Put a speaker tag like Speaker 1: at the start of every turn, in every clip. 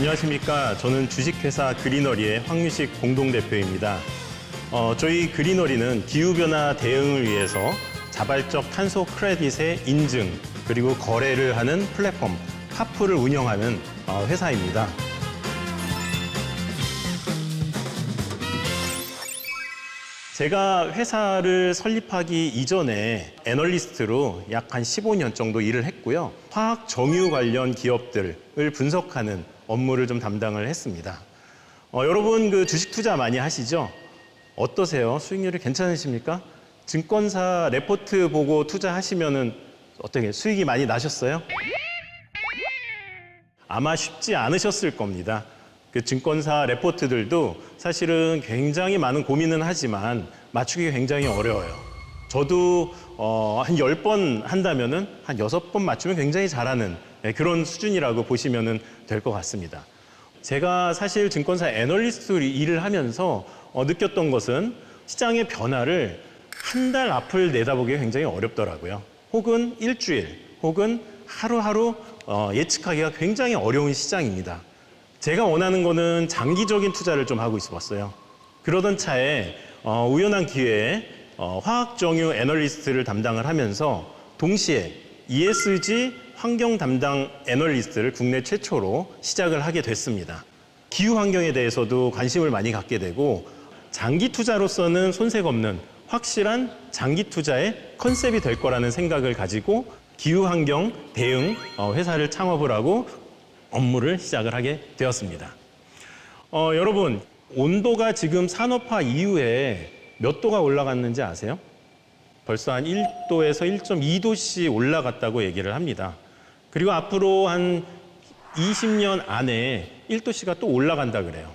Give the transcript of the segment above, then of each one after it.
Speaker 1: 안녕하십니까. 저는 주식회사 그린어리의 황유식 공동대표입니다. 저희 그린어리는 기후변화 대응을 위해서 자발적 탄소 크레딧의 인증 그리고 거래를 하는 플랫폼 카프를 운영하는 회사입니다. 제가 회사를 설립하기 이전에 애널리스트로 약 한 15년 정도 일을 했고요. 화학 정유 관련 기업들을 분석하는 업무를 좀 담당을 했습니다. 여러분 그 주식 투자 많이 하시죠? 어떠세요? 수익률이 괜찮으십니까? 증권사 레포트 보고 투자하시면은 어떻게 수익이 많이 나셨어요? 아마 쉽지 않으셨을 겁니다. 그 증권사 레포트들도 사실은 굉장히 많은 고민은 하지만 맞추기 굉장히 어려워요. 저도 한 10번 한다면은 한 6번 맞추면 굉장히 잘하는 그런 수준이라고 보시면 될 것 같습니다. 제가 사실 증권사 애널리스트 일을 하면서 느꼈던 것은 시장의 변화를 한 달 앞을 내다보기 굉장히 어렵더라고요. 혹은 일주일, 혹은 하루하루 예측하기가 굉장히 어려운 시장입니다. 제가 원하는 거는 장기적인 투자를 좀 하고 있었어요. 그러던 차에 우연한 기회에 화학정유 애널리스트를 담당을 하면서 동시에 ESG 환경 담당 애널리스트를 국내 최초로 시작을 하게 됐습니다. 기후 환경에 대해서도 관심을 많이 갖게 되고 장기 투자로서는 손색 없는 확실한 장기 투자의 컨셉이 될 거라는 생각을 가지고 기후 환경 대응 회사를 창업을 하고 업무를 시작을 하게 되었습니다. 여러분, 온도가 지금 산업화 이후에 몇 도가 올라갔는지 아세요? 벌써 한 1도에서 1.2도씩 올라갔다고 얘기를 합니다. 그리고 앞으로 한 20년 안에 1도씨가 또 올라간다 그래요.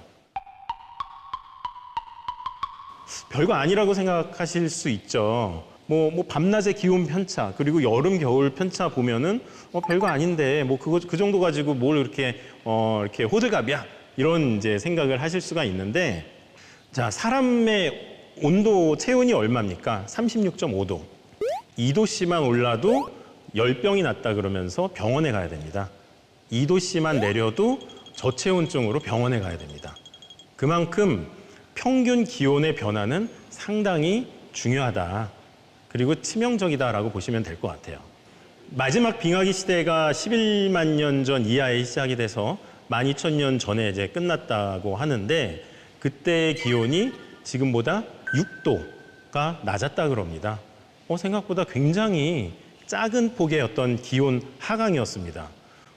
Speaker 1: 별거 아니라고 생각하실 수 있죠. 밤낮의 기온 편차, 그리고 여름, 겨울 편차 보면은, 별거 아닌데, 그 정도 가지고 뭘 이렇게 호들갑이야? 이런 이제 생각을 하실 수가 있는데, 자, 사람의 온도, 체온이 얼마입니까? 36.5도. 2도씨만 올라도 열병이 났다 그러면서 병원에 가야 됩니다. 2도씨만 내려도 저체온증으로 병원에 가야 됩니다. 그만큼 평균 기온의 변화는 상당히 중요하다. 그리고 치명적이다라고 보시면 될 것 같아요. 마지막 빙하기 시대가 11만 년 전 이하에 시작이 돼서 12,000년 전에 이제 끝났다고 하는데 그때의 기온이 지금보다 6도가 낮았다 그럽니다. 생각보다 굉장히 작은 폭의 어떤 기온 하강이었습니다.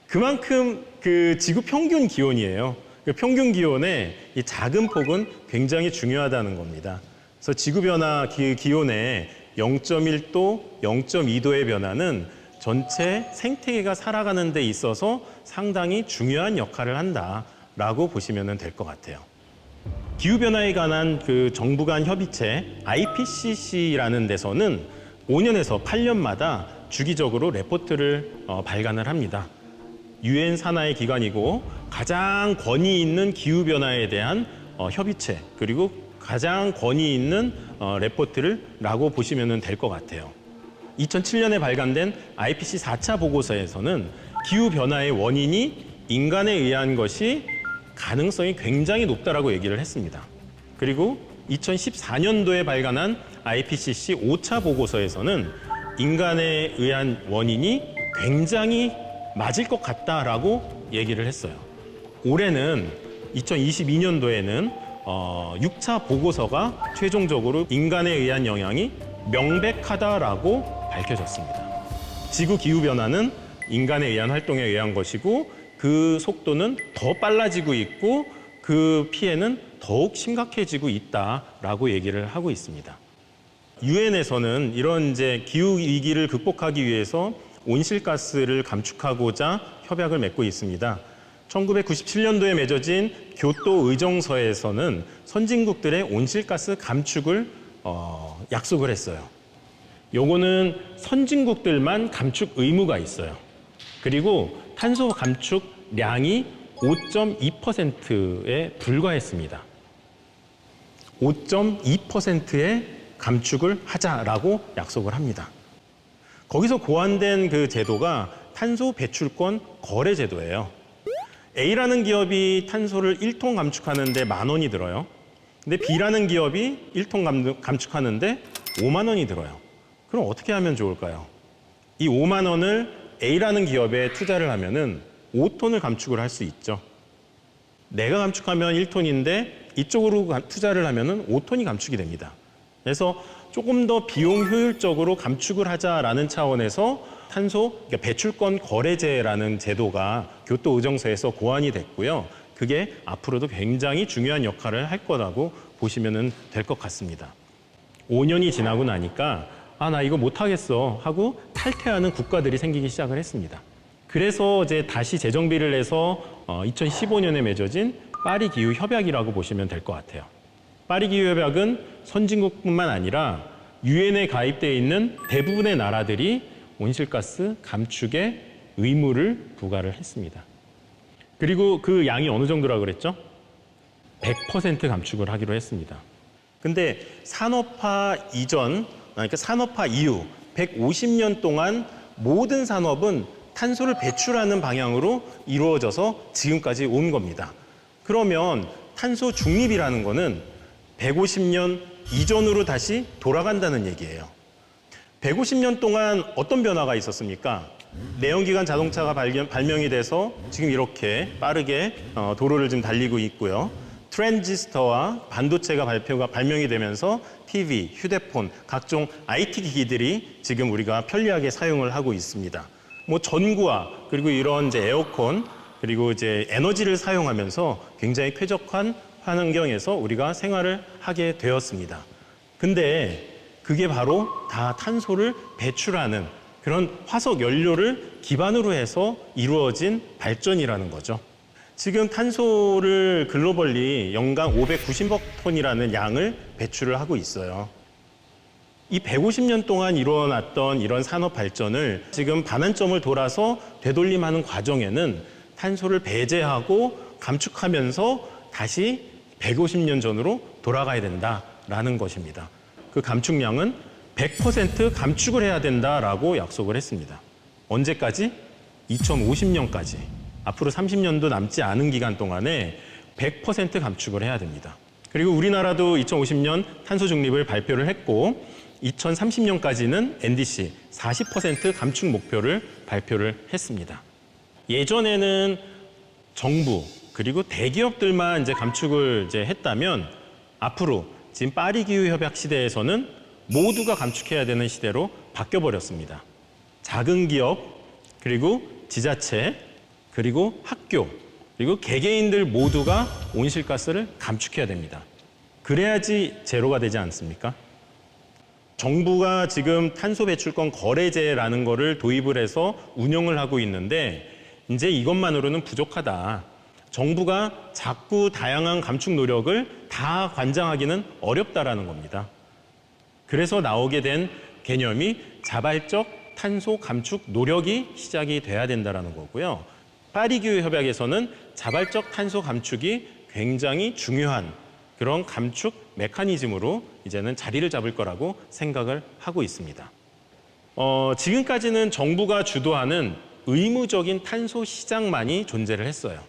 Speaker 1: 그만큼 그 지구 평균 기온이에요. 그 평균 기온의 이 작은 폭은 굉장히 중요하다는 겁니다. 그래서 지구 변화 기온의 0.1도, 0.2도의 변화는 전체 생태계가 살아가는 데 있어서 상당히 중요한 역할을 한다라고 보시면 될 것 같아요. 기후변화에 관한 그 정부 간 협의체 IPCC라는 데서는 5년에서 8년마다 주기적으로 레포트를 발간을 합니다. UN 산하의 기관이고 가장 권위 있는 기후변화에 대한 협의체 그리고 가장 권위 있는 레포트라고 보시면 될 것 같아요. 2007년에 발간된 IPCC 4차 보고서에서는 기후변화의 원인이 인간에 의한 것이 가능성이 굉장히 높다라고 얘기를 했습니다. 그리고 2014년도에 발간한 IPCC 5차 보고서에서는 인간에 의한 원인이 굉장히 맞을 것 같다라고 얘기를 했어요. 올해는 2022년도에는 6차 보고서가 최종적으로 인간에 의한 영향이 명백하다라고 밝혀졌습니다. 지구 기후변화는 인간에 의한 활동에 의한 것이고 그 속도는 더 빨라지고 있고 그 피해는 더욱 심각해지고 있다라고 얘기를 하고 있습니다. 유엔에서는 이런 이제 기후 위기를 극복하기 위해서 온실가스를 감축하고자 협약을 맺고 있습니다. 1997년도에 맺어진 교토 의정서에서는 선진국들의 온실가스 감축을 약속을 했어요. 요거는 선진국들만 감축 의무가 있어요. 그리고 탄소 감축량이 5.2%에 불과했습니다. 5.2%의 감축을 하자라고 약속을 합니다. 거기서 고안된 그 제도가 탄소 배출권 거래 제도예요. A라는 기업이 탄소를 1톤 감축하는데 10,000원이 들어요. 근데 B라는 기업이 1톤 감축하는데 5만 원이 들어요. 그럼 어떻게 하면 좋을까요? 이 5만 원을 A라는 기업에 투자를 하면은 5톤을 감축을 할 수 있죠. 내가 감축하면 1톤인데 이쪽으로 투자를 하면은 5톤이 감축이 됩니다. 그래서 조금 더 비용 효율적으로 감축을 하자라는 차원에서 탄소 그러니까 배출권 거래제라는 제도가 교토의정서에서 고안이 됐고요. 그게 앞으로도 굉장히 중요한 역할을 할 거라고 보시면 될 것 같습니다. 5년이 지나고 나니까 나 이거 못하겠어 하고 탈퇴하는 국가들이 생기기 시작을 했습니다. 그래서 이제 다시 재정비를 해서 2015년에 맺어진 파리 기후 협약이라고 보시면 될 것 같아요. 파리 기후 협약은 선진국뿐만 아니라 유엔에 가입되어 있는 대부분의 나라들이 온실가스 감축에 의무를 부과를 했습니다. 그리고 그 양이 어느 정도라고 그랬죠? 100% 감축을 하기로 했습니다. 근데 산업화 이전, 그러니까 산업화 이후 150년 동안 모든 산업은 탄소를 배출하는 방향으로 이루어져서 지금까지 온 겁니다. 그러면 탄소 중립이라는 거는 150년 이전으로 다시 돌아간다는 얘기예요. 150년 동안 어떤 변화가 있었습니까? 내연기관 자동차가 발명이 돼서 지금 이렇게 빠르게 도로를 지금 달리고 있고요. 트랜지스터와 반도체가 발명이 되면서 TV, 휴대폰, 각종 IT 기기들이 지금 우리가 편리하게 사용을 하고 있습니다. 뭐 전구와 그리고 이런 이제 에어컨 그리고 이제 에너지를 사용하면서 굉장히 쾌적한 환경에서 우리가 생활을 하게 되었습니다. 근데 그게 바로 다 탄소를 배출하는 그런 화석 연료를 기반으로 해서 이루어진 발전이라는 거죠. 지금 탄소를 글로벌리 연간 590억 톤이라는 양을 배출을 하고 있어요. 이 150년 동안 일어났던 이런 산업 발전을 지금 반환점을 돌아서 되돌림하는 과정에는 탄소를 배제하고 감축하면서 다시 150년 전으로 돌아가야 된다라는 것입니다. 그 감축량은 100% 감축을 해야 된다라고 약속을 했습니다. 언제까지? 2050년까지. 앞으로 30년도 남지 않은 기간 동안에 100% 감축을 해야 됩니다. 그리고 우리나라도 2050년 탄소 중립을 발표를 했고 2030년까지는 NDC 40% 감축 목표를 발표를 했습니다. 예전에는 정부 그리고 대기업들만 이제 감축을 이제 했다면 앞으로 지금 파리 기후 협약 시대에서는 모두가 감축해야 되는 시대로 바뀌어 버렸습니다. 작은 기업 그리고 지자체 그리고 학교 그리고 개개인들 모두가 온실가스를 감축해야 됩니다. 그래야지 제로가 되지 않습니까? 정부가 지금 탄소 배출권 거래제라는 거를 도입을 해서 운영을 하고 있는데 이제 이것만으로는 부족하다. 정부가 자꾸 다양한 감축 노력을 다 관장하기는 어렵다라는 겁니다. 그래서 나오게 된 개념이 자발적 탄소 감축 노력이 시작이 돼야 된다는 거고요. 파리 기후 협약에서는 자발적 탄소 감축이 굉장히 중요한 그런 감축 메커니즘으로 이제는 자리를 잡을 거라고 생각을 하고 있습니다. 지금까지는 정부가 주도하는 의무적인 탄소 시장만이 존재를 했어요.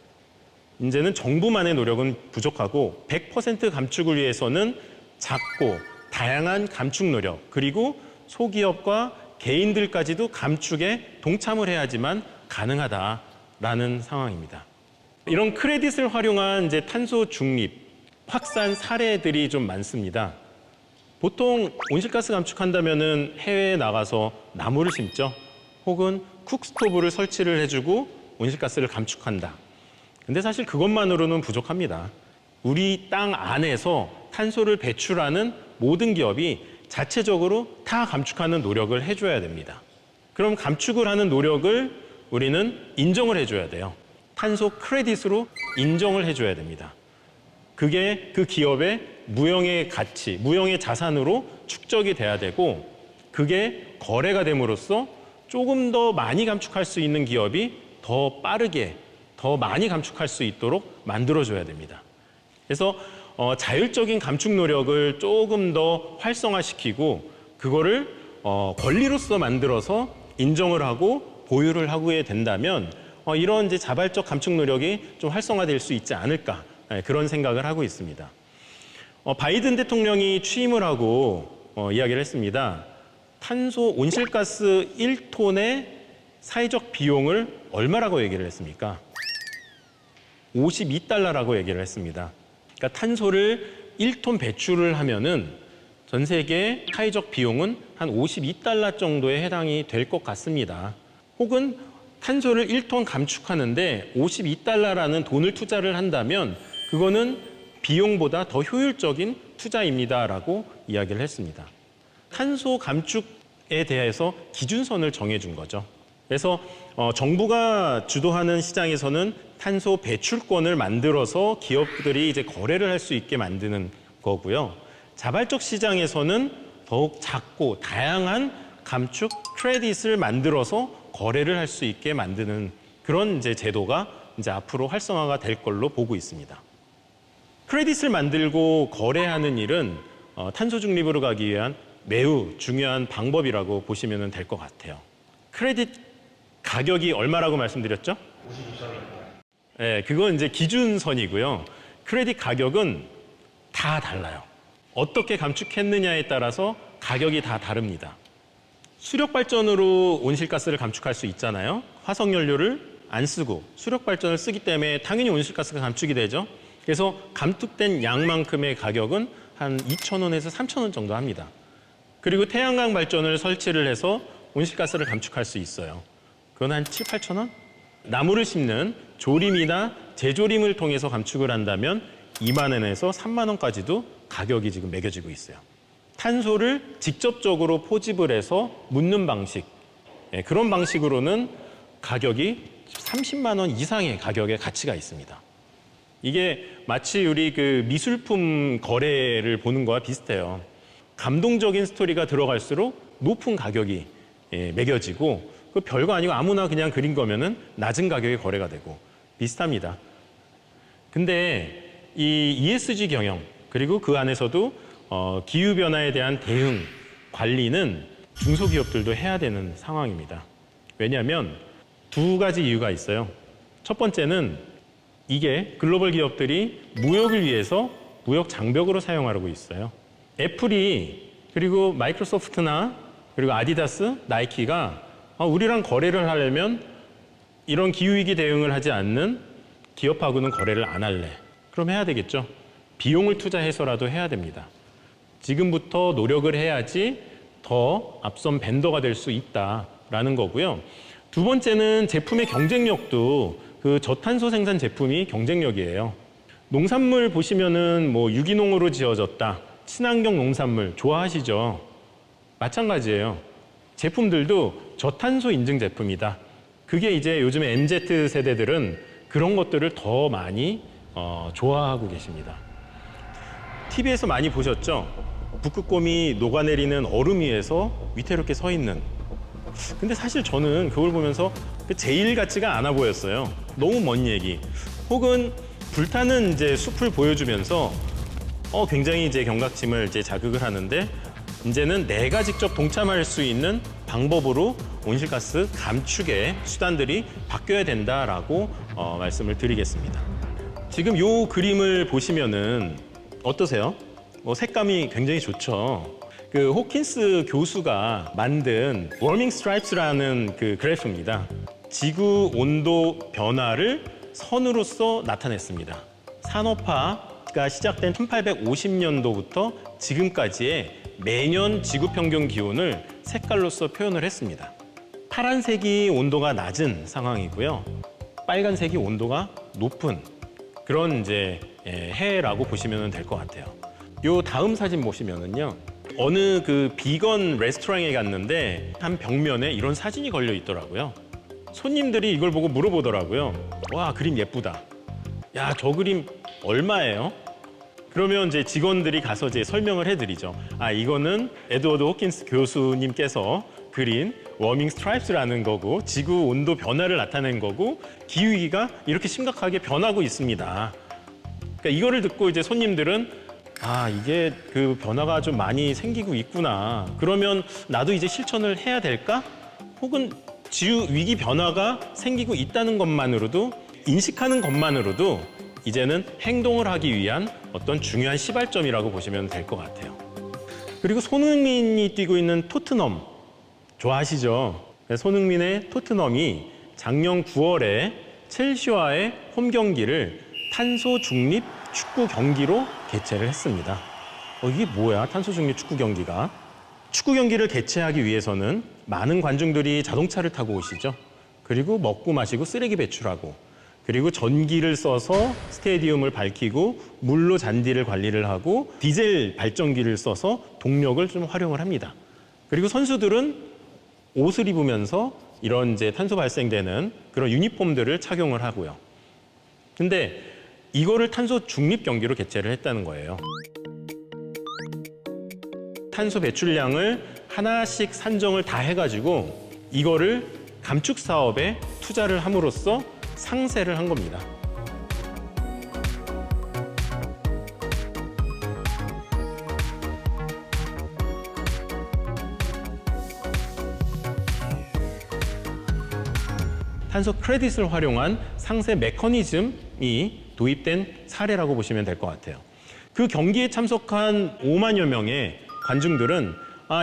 Speaker 1: 이제는 정부만의 노력은 부족하고 100% 감축을 위해서는 작고 다양한 감축 노력 그리고 소기업과 개인들까지도 감축에 동참을 해야지만 가능하다라는 상황입니다. 이런 크레딧을 활용한 이제 탄소 중립 확산 사례들이 좀 많습니다. 보통 온실가스 감축한다면은 해외에 나가서 나무를 심죠. 혹은 쿡스토브를 설치를 해주고 온실가스를 감축한다. 근데 사실 그것만으로는 부족합니다. 우리 땅 안에서 탄소를 배출하는 모든 기업이 자체적으로 다 감축하는 노력을 해줘야 됩니다. 그럼 감축을 하는 노력을 우리는 인정을 해줘야 돼요. 탄소 크레딧으로 인정을 해줘야 됩니다. 그게 그 기업의 무형의 가치, 무형의 자산으로 축적이 돼야 되고 그게 거래가 됨으로써 조금 더 많이 감축할 수 있는 기업이 더 빠르게, 더 많이 감축할 수 있도록 만들어줘야 됩니다. 그래서 자율적인 감축 노력을 조금 더 활성화시키고 그거를 권리로서 만들어서 인정을 하고 보유를 하게 된다면 이런 이제 자발적 감축 노력이 좀 활성화될 수 있지 않을까 그런 생각을 하고 있습니다. 바이든 대통령이 취임을 하고 이야기를 했습니다. 탄소 온실가스 1톤의 사회적 비용을 얼마라고 얘기를 했습니까? 52달러라고 얘기를 했습니다. 그러니까 탄소를 1톤 배출을 하면은 전 세계 사회적 비용은 한 52달러 정도에 해당이 될 것 같습니다. 혹은 탄소를 1톤 감축하는데 52달러라는 돈을 투자를 한다면 그거는 비용보다 더 효율적인 투자입니다라고 이야기를 했습니다. 탄소 감축에 대해서 기준선을 정해준 거죠. 그래서 정부가 주도하는 시장에서는 탄소 배출권을 만들어서 기업들이 이제 거래를 할 수 있게 만드는 거고요. 자발적 시장에서는 더욱 작고 다양한 감축 크레딧을 만들어서 거래를 할 수 있게 만드는 그런 이제 제도가 이제 앞으로 활성화가 될 걸로 보고 있습니다. 크레딧을 만들고 거래하는 일은 탄소 중립으로 가기 위한 매우 중요한 방법이라고 보시면 될 것 같아요. 크레딧 가격이 얼마라고 말씀드렸죠? 52달러. 네, 그건 이제 기준선이고요. 크레딧 가격은 다 달라요. 어떻게 감축했느냐에 따라서 가격이 다 다릅니다. 수력 발전으로 온실가스를 감축할 수 있잖아요. 화석 연료를 안 쓰고 수력 발전을 쓰기 때문에 당연히 온실가스가 감축이 되죠. 그래서 감축된 양만큼의 가격은 한 2,000원에서 3,000원 정도 합니다. 그리고 태양광 발전을 설치를 해서 온실가스를 감축할 수 있어요. 그건 한 7, 8,000원? 나무를 심는 조림이나 재조림을 통해서 감축을 한다면 2만 원에서 3만 원까지도 가격이 지금 매겨지고 있어요. 탄소를 직접적으로 포집을 해서 묻는 방식, 그런 방식으로는 가격이 30만 원 이상의 가격의 가치가 있습니다. 이게 마치 우리 그 미술품 거래를 보는 거와 비슷해요. 감동적인 스토리가 들어갈수록 높은 가격이 매겨지고 그 별거 아니고 아무나 그냥 그린 거면은 낮은 가격에 거래가 되고 비슷합니다. 근데 이 ESG 경영 그리고 그 안에서도 기후 변화에 대한 대응 관리는 중소기업들도 해야 되는 상황입니다. 왜냐하면 두 가지 이유가 있어요. 첫 번째는 이게 글로벌 기업들이 무역을 위해서 무역 장벽으로 사용하고 있어요. 애플이 그리고 마이크로소프트나 그리고 아디다스, 나이키가 우리랑 거래를 하려면 이런 기후위기 대응을 하지 않는 기업하고는 거래를 안 할래. 그럼 해야 되겠죠. 비용을 투자해서라도 해야 됩니다. 지금부터 노력을 해야지 더 앞선 벤더가 될 수 있다라는 거고요. 두 번째는 제품의 경쟁력도 그 저탄소 생산 제품이 경쟁력이에요. 농산물 보시면은 뭐 유기농으로 지어졌다. 친환경 농산물 좋아하시죠? 마찬가지예요. 제품들도 저탄소 인증 제품이다. 그게 이제 요즘에 MZ 세대들은 그런 것들을 더 많이 좋아하고 계십니다. TV에서 많이 보셨죠? 북극곰이 녹아내리는 얼음 위에서 위태롭게 서 있는. 근데 사실 저는 그걸 보면서 제일 같지가 않아 보였어요. 너무 먼 얘기. 혹은 불타는 이제 숲을 보여주면서 굉장히 이제 경각심을 이제 자극을 하는데 이제는 내가 직접 동참할 수 있는 방법으로 온실가스 감축의 수단들이 바뀌어야 된다라고 말씀을 드리겠습니다. 지금 이 그림을 보시면은 어떠세요? 색감이 굉장히 좋죠. 그 호킨스 교수가 만든 워밍 스트라이프스라는 그 그래프입니다. 지구 온도 변화를 선으로서 나타냈습니다. 산업화가 시작된 1850년도부터 지금까지의 매년 지구 평균 기온을 색깔로서 표현을 했습니다. 파란색이 온도가 낮은 상황이고요. 빨간색이 온도가 높은 그런 이제 해라고 보시면 될 것 같아요. 요 다음 사진 보시면은요. 어느 그 비건 레스토랑에 갔는데 한 벽면에 이런 사진이 걸려 있더라고요. 손님들이 이걸 보고 물어보더라고요. 와, 그림 예쁘다. 야, 저 그림 얼마예요? 그러면 이제 직원들이 가서 이제 설명을 해드리죠. 이거는 에드워드 호킨스 교수님께서 그린 워밍 스트라이프스라는 거고 지구 온도 변화를 나타낸 거고 기후위기가 이렇게 심각하게 변하고 있습니다. 그러니까 이거를 듣고 이제 손님들은 이게 그 변화가 좀 많이 생기고 있구나. 그러면 나도 이제 실천을 해야 될까? 혹은 위기 변화가 생기고 있다는 것만으로도, 인식하는 것만으로도 이제는 행동을 하기 위한 어떤 중요한 시발점이라고 보시면 될 것 같아요. 그리고 손흥민이 뛰고 있는 토트넘 좋아하시죠? 손흥민의 토트넘이 작년 9월에 첼시와의 홈 경기를 탄소 중립 축구 경기로 개최를 했습니다. 이게 뭐야? 탄소 중립 축구 경기가? 축구 경기를 개최하기 위해서는 많은 관중들이 자동차를 타고 오시죠. 그리고 먹고 마시고 쓰레기 배출하고, 그리고 전기를 써서 스테디움을 밝히고 물로 잔디를 관리를 하고 디젤 발전기를 써서 동력을 좀 활용을 합니다. 그리고 선수들은 옷을 입으면서 이런 이제 탄소 발생되는 그런 유니폼들을 착용을 하고요. 근데 이거를 탄소 중립 경기로 개최를 했다는 거예요. 탄소 배출량을 하나씩 산정을 다 해가지고 이거를 감축 사업에 투자를 함으로써 상세를 한 겁니다. 탄소 크레딧을 활용한 상세 메커니즘이 도입된 사례라고 보시면 될 것 같아요. 그 경기에 참석한 5만여 명의 관중들은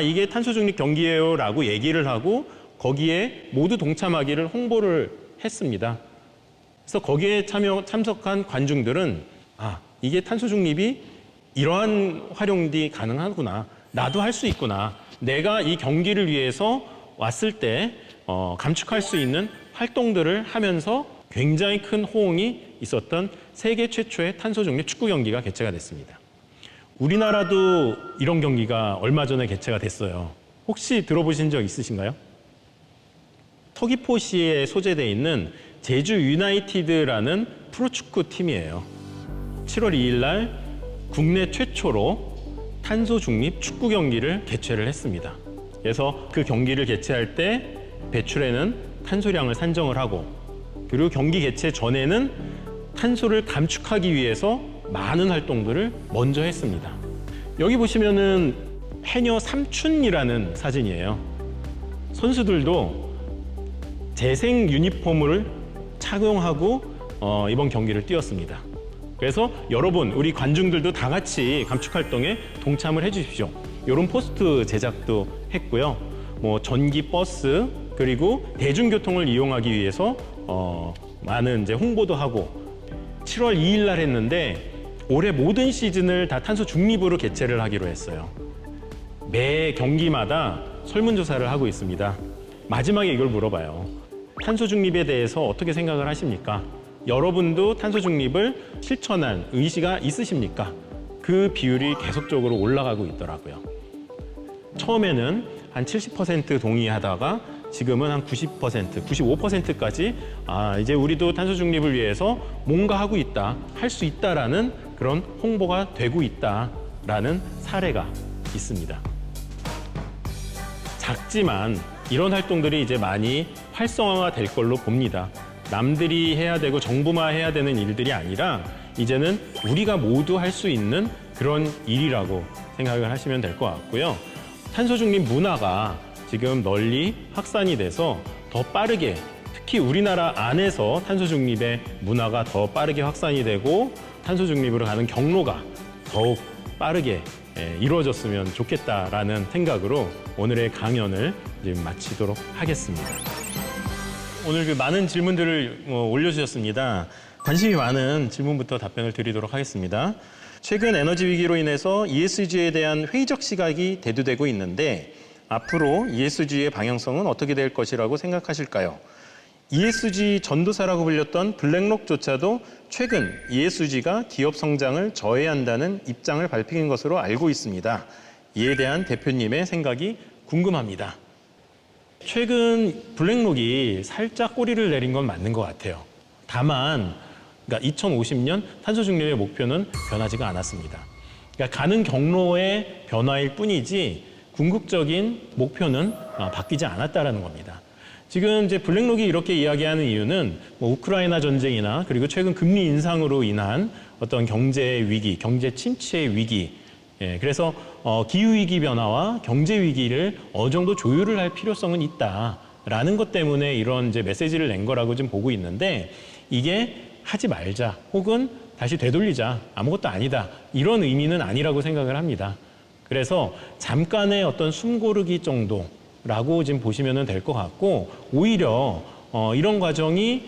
Speaker 1: 이게 탄소 중립 경기예요 라고 얘기를 하고 거기에 모두 동참하기를 홍보를 했습니다. 그래서 거기에 참석한 관중들은 이게 탄소 중립이 이러한 활용이 가능하구나, 나도 할 수 있구나, 내가 이 경기를 위해서 왔을 때 감축할 수 있는 활동들을 하면서 굉장히 큰 호응이 있었던 세계 최초의 탄소 중립 축구 경기가 개최가 됐습니다. 우리나라도 이런 경기가 얼마 전에 개최가 됐어요. 혹시 들어보신 적 있으신가요? 서귀포시에 소재되어 있는 제주 유나이티드라는 프로축구 팀이에요. 7월 2일 날 국내 최초로 탄소 중립 축구 경기를 개최를 했습니다. 그래서 그 경기를 개최할 때 배출에는 탄소량을 산정을 하고, 그리고 경기 개최 전에는 탄소를 감축하기 위해서 많은 활동들을 먼저 했습니다. 여기 보시면은 해녀 삼춘이라는 사진이에요. 선수들도 재생 유니폼을 착용하고 이번 경기를 뛰었습니다. 그래서 여러분, 우리 관중들도 다 같이 감축 활동에 동참을 해주십시오. 이런 포스트 제작도 했고요. 전기 버스 그리고 대중교통을 이용하기 위해서 많은 이제 홍보도 하고, 7월 2일 날 했는데 올해 모든 시즌을 다 탄소 중립으로 개최를 하기로 했어요. 매 경기마다 설문조사를 하고 있습니다. 마지막에 이걸 물어봐요. 탄소 중립에 대해서 어떻게 생각을 하십니까? 여러분도 탄소 중립을 실천할 의지가 있으십니까? 그 비율이 계속적으로 올라가고 있더라고요. 처음에는 한 70% 동의하다가 지금은 한 90%, 95%까지 이제 우리도 탄소 중립을 위해서 뭔가 하고 있다, 할 수 있다라는 그런 홍보가 되고 있다라는 사례가 있습니다. 작지만 이런 활동들이 이제 많이 활성화가 될 걸로 봅니다. 남들이 해야 되고 정부만 해야 되는 일들이 아니라 이제는 우리가 모두 할 수 있는 그런 일이라고 생각을 하시면 될 것 같고요. 탄소 중립 문화가 지금 널리 확산이 돼서 더 빠르게, 특히 우리나라 안에서 탄소 중립의 문화가 더 빠르게 확산이 되고 탄소 중립으로 가는 경로가 더욱 빠르게 이루어졌으면 좋겠다라는 생각으로 오늘의 강연을 이제 마치도록 하겠습니다. 오늘 그 많은 질문들을 올려주셨습니다. 관심이 많은 질문부터 답변을 드리도록 하겠습니다. 최근 에너지 위기로 인해서 ESG에 대한 회의적 시각이 대두되고 있는데 앞으로 ESG의 방향성은 어떻게 될 것이라고 생각하실까요? ESG 전도사라고 불렸던 블랙록조차도 최근 ESG가 기업 성장을 저해한다는 입장을 밝힌 것으로 알고 있습니다. 이에 대한 대표님의 생각이 궁금합니다. 최근 블랙록이 살짝 꼬리를 내린 건 맞는 것 같아요. 다만 2050년 탄소 중립의 목표는 변하지가 않았습니다. 그러니까 가는 경로의 변화일 뿐이지 궁극적인 목표는 바뀌지 않았다라는 겁니다. 지금 이제 블랙록이 이렇게 이야기하는 이유는 우크라이나 전쟁이나 그리고 최근 금리 인상으로 인한 어떤 경제 위기, 경제 침체의 위기, 그래서 기후 위기 변화와 경제 위기를 어느 정도 조율을 할 필요성은 있다. 라는 것 때문에 이런 이제 메시지를 낸 거라고 좀 보고 있는데, 이게 하지 말자 혹은 다시 되돌리자, 아무것도 아니다, 이런 의미는 아니라고 생각을 합니다. 그래서 잠깐의 어떤 숨고르기 정도라고 지금 보시면 될 것 같고, 오히려 이런 과정이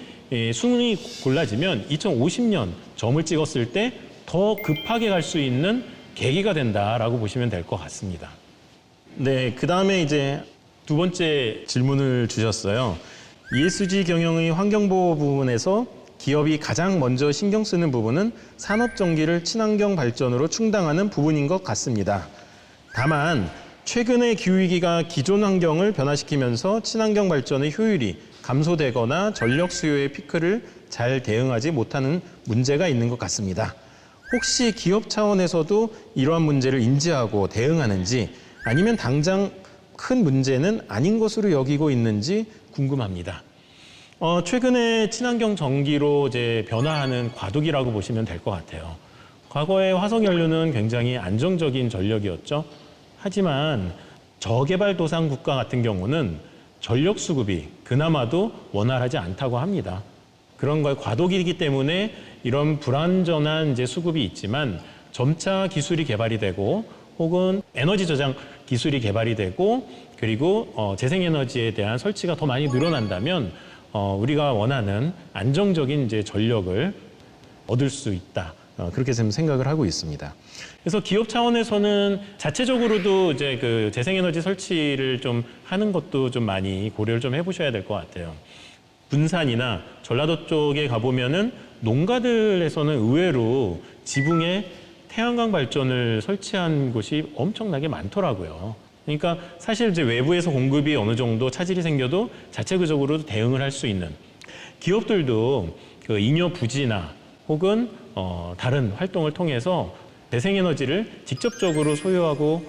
Speaker 1: 순위 골라지면 2050년 점을 찍었을 때 더 급하게 갈 수 있는 계기가 된다라고 보시면 될 것 같습니다. 네, 그 다음에 이제 두 번째 질문을 주셨어요. ESG 경영의 환경보호 부분에서 기업이 가장 먼저 신경 쓰는 부분은 산업전기를 친환경 발전으로 충당하는 부분인 것 같습니다. 다만 최근의 기후위기가 기존 환경을 변화시키면서 친환경 발전의 효율이 감소되거나 전력 수요의 피크를 잘 대응하지 못하는 문제가 있는 것 같습니다. 혹시 기업 차원에서도 이러한 문제를 인지하고 대응하는지, 아니면 당장 큰 문제는 아닌 것으로 여기고 있는지 궁금합니다. 최근에 친환경 전기로 이제 변화하는 과도기라고 보시면 될 것 같아요. 과거에 화석연료는 굉장히 안정적인 전력이었죠. 하지만 저개발도상 국가 같은 경우는 전력 수급이 그나마도 원활하지 않다고 합니다. 그런 걸 과도기이기 때문에 이런 불완전한 이제 수급이 있지만, 점차 기술이 개발이 되고 혹은 에너지 저장 기술이 개발이 되고, 그리고 재생에너지에 대한 설치가 더 많이 늘어난다면 우리가 원하는 안정적인 이제 전력을 얻을 수 있다. 그렇게 좀 생각을 하고 있습니다. 그래서 기업 차원에서는 자체적으로도 이제 그 재생에너지 설치를 좀 하는 것도 좀 많이 고려를 좀 해보셔야 될 것 같아요. 군산이나 전라도 쪽에 가보면은 농가들에서는 의외로 지붕에 태양광 발전을 설치한 곳이 엄청나게 많더라고요. 그러니까 사실 이제 외부에서 공급이 어느 정도 차질이 생겨도 자체적으로 대응을 할 수 있는, 기업들도 그 잉여 부지나 혹은 다른 활동을 통해서 재생에너지를 직접적으로 소유하고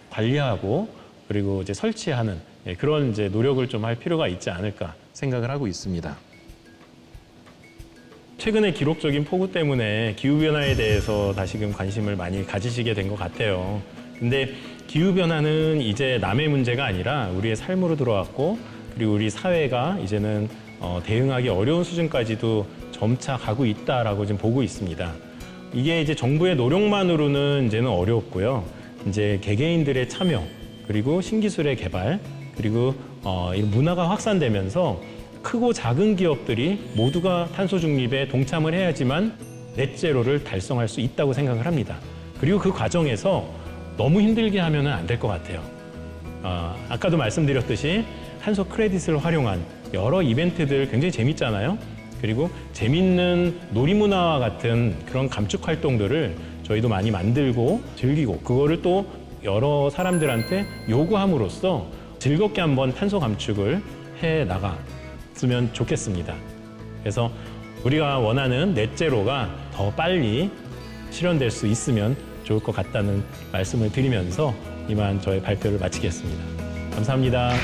Speaker 1: 관리하고 그리고 이제 설치하는 그런 이제 노력을 좀 할 필요가 있지 않을까 생각을 하고 있습니다. 최근에 기록적인 폭우 때문에 기후변화에 대해서 다시금 관심을 많이 가지시게 된 것 같아요. 근데 기후변화는 이제 남의 문제가 아니라 우리의 삶으로 들어왔고, 그리고 우리 사회가 이제는 대응하기 어려운 수준까지도 점차 가고 있다라고 지금 보고 있습니다. 이게 이제 정부의 노력만으로는 이제는 어렵고요. 이제 개개인들의 참여, 그리고 신기술의 개발, 그리고 이 문화가 확산되면서 크고 작은 기업들이 모두가 탄소 중립에 동참을 해야지만 넷제로를 달성할 수 있다고 생각을 합니다. 그리고 그 과정에서 너무 힘들게 하면은 안 될 것 같아요. 아까도 말씀드렸듯이 탄소 크레딧을 활용한 여러 이벤트들 굉장히 재밌잖아요. 그리고 재밌는 놀이문화와 같은 그런 감축 활동들을 저희도 많이 만들고 즐기고, 그거를 또 여러 사람들한테 요구함으로써 즐겁게 한번 탄소 감축을 해 나갔으면 좋겠습니다. 그래서 우리가 원하는 넷제로가 더 빨리 실현될 수 있으면 좋을 것 같다는 말씀을 드리면서 이만 저의 발표를 마치겠습니다. 감사합니다.